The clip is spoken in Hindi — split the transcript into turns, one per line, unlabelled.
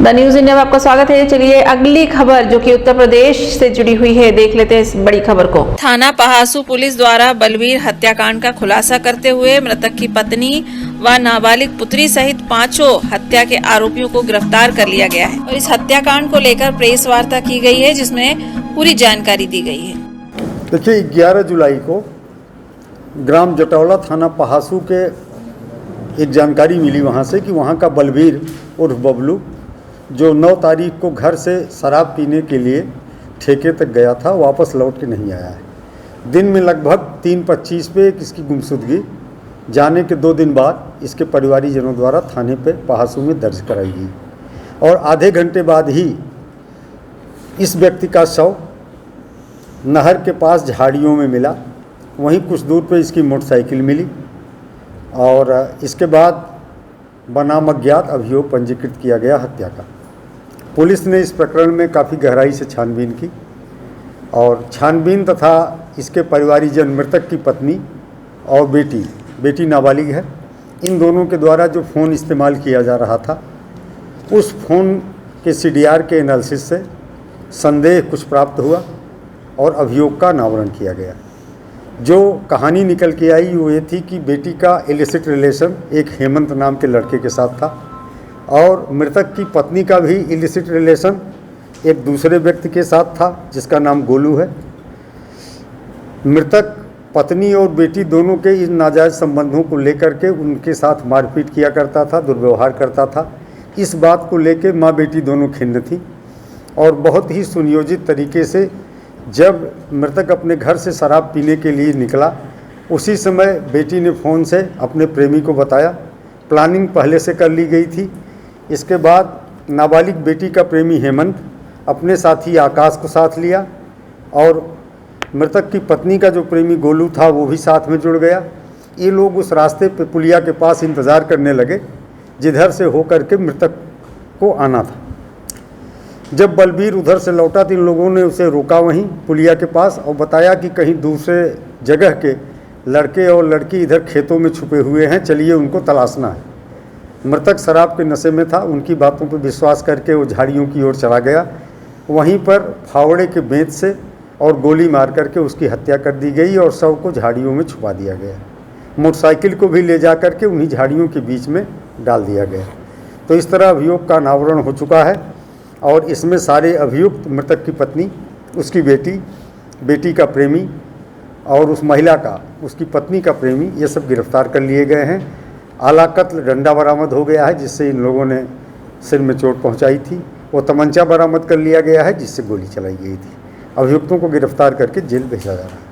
द न्यूज इंडिया में आपका स्वागत है। चलिए अगली खबर जो कि उत्तर प्रदेश से जुड़ी हुई है, देख लेते हैं इस बड़ी खबर को। थाना पहासू पुलिस द्वारा बलवीर हत्याकांड का खुलासा करते हुए मृतक की पत्नी व नाबालिग पुत्री सहित 5 हत्या के आरोपियों को गिरफ्तार कर लिया गया है और इस हत्याकांड को लेकर प्रेस वार्ता की गई है जिसमें पूरी जानकारी दी गई है।
देखिए 11 जुलाई को ग्राम जटौला थाना पहासू के एक जानकारी मिली वहाँ से कि वहाँ का बलवीर उर्फ बबलू जो 9 तारीख को घर से शराब पीने के लिए ठेके तक गया था, वापस लौट के नहीं आया है। दिन में लगभग 3:25 पे इसकी गुमशुदगी जाने के 2 दिन बाद इसके परिवारीजनों द्वारा थाने पे पहासू में दर्ज कराई गई और आधे घंटे बाद ही इस व्यक्ति का शव नहर के पास झाड़ियों में मिला। वहीं कुछ दूर पे इसकी मोटरसाइकिल मिली और इसके बाद बनाम अज्ञात अभियोग पंजीकृत किया गया हत्या का। पुलिस ने इस प्रकरण में काफ़ी गहराई से छानबीन की और छानबीन तथा इसके परिवारीजन मृतक की पत्नी और बेटी नाबालिग है, इन दोनों के द्वारा जो फ़ोन इस्तेमाल किया जा रहा था उस फ़ोन के CDR के एनालिसिस से संदेह कुछ प्राप्त हुआ और अभियोग का अनावरण किया गया। जो कहानी निकल के आई वो ये थी कि बेटी का इलिसिट रिलेशन एक हेमंत नाम के लड़के के साथ था और मृतक की पत्नी का भी इलिसिट रिलेशन एक दूसरे व्यक्ति के साथ था जिसका नाम गोलू है। मृतक पत्नी और बेटी दोनों के इन नाजायज़ संबंधों को लेकर के उनके साथ मारपीट किया करता था, दुर्व्यवहार करता था। इस बात को लेकर माँ बेटी दोनों खिन्न थी और बहुत ही सुनियोजित तरीके से जब मृतक अपने घर से शराब पीने के लिए निकला उसी समय बेटी ने फ़ोन से अपने प्रेमी को बताया। प्लानिंग पहले से कर ली गई थी। इसके बाद नाबालिग बेटी का प्रेमी हेमंत अपने साथी आकाश को साथ लिया और मृतक की पत्नी का जो प्रेमी गोलू था वो भी साथ में जुड़ गया। ये लोग उस रास्ते पे पुलिया के पास इंतज़ार करने लगे जिधर से होकर के मृतक को आना था। जब बलवीर उधर से लौटा तो इन लोगों ने उसे रोका वहीं पुलिया के पास और बताया कि कहीं दूसरे जगह के लड़के और लड़की इधर खेतों में छुपे हुए हैं, चलिए उनको तलाशना है। मृतक शराब के नशे में था, उनकी बातों पर विश्वास करके वो झाड़ियों की ओर चला गया। वहीं पर फावड़े के बेंत से और गोली मार करके उसकी हत्या कर दी गई और शव को झाड़ियों में छुपा दिया गया। मोटरसाइकिल को भी ले जा करके उन्हीं झाड़ियों के बीच में डाल दिया गया। तो इस तरह अभियोग का अनावरण हो चुका है और इसमें सारे अभियुक्त मृतक की पत्नी, उसकी बेटी का प्रेमी और उस महिला का, उसकी पत्नी का प्रेमी, ये सब गिरफ्तार कर लिए गए हैं। आला कत्ल डंडा बरामद हो गया है जिससे इन लोगों ने सिर में चोट पहुंचाई थी। वो तमंचा बरामद कर लिया गया है जिससे गोली चलाई गई थी। अभियुक्तों को गिरफ्तार करके जेल भेजा जा रहा है।